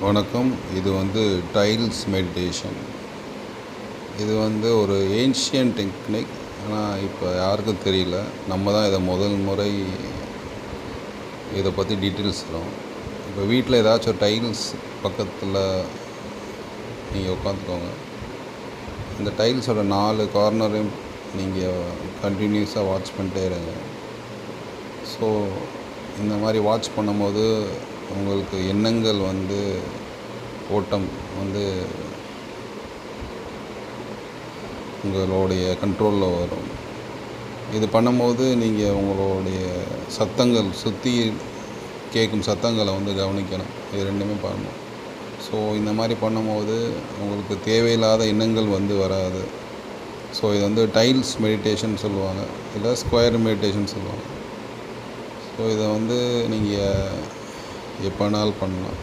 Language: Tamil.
வணக்கம். இது டைல்ஸ் மெடிடேஷன். இது ஒரு ஏன்ஷியன்ட் டெக்னிக். ஆனால் இப்போ யாருக்கும் தெரியல. நம்ம தான் இதை முதல் முறை இதை பற்றி டீட்டெயில்ஸ் தரோம். இப்போ வீட்டில் ஏதாச்சும் ஒரு டைல்ஸ் பக்கத்தில் நீங்கள் உட்காந்துக்கோங்க. இந்த டைல்ஸோட 4 கார்னரையும் நீங்கள் கண்டினியூஸாக வாட்ச் பண்ணிட்டே இருங்க. ஸோ இந்த மாதிரி வாட்ச் பண்ணும்போது உங்களுக்கு எண்ணங்கள் ஓட்டம் உங்களுடைய கண்ட்ரோலில் வரும். இது பண்ணும்போது நீங்கள் உங்களுடைய சத்தங்கள் சுற்றி கேட்கும் சத்தங்களை கவனிக்கணும். இது ரெண்டுமே பண்ணணும். ஸோ இந்த மாதிரி பண்ணும்போது உங்களுக்கு தேவையில்லாத எண்ணங்கள் வராது. ஸோ இது டைல்ஸ் மெடிடேஷன் சொல்லுவாங்க, இல்லை ஸ்கொயர் மெடிடேஷன் சொல்லுவாங்க. ஸோ இதை நீங்கள் எப்போனாலும் பண்ணலாம்.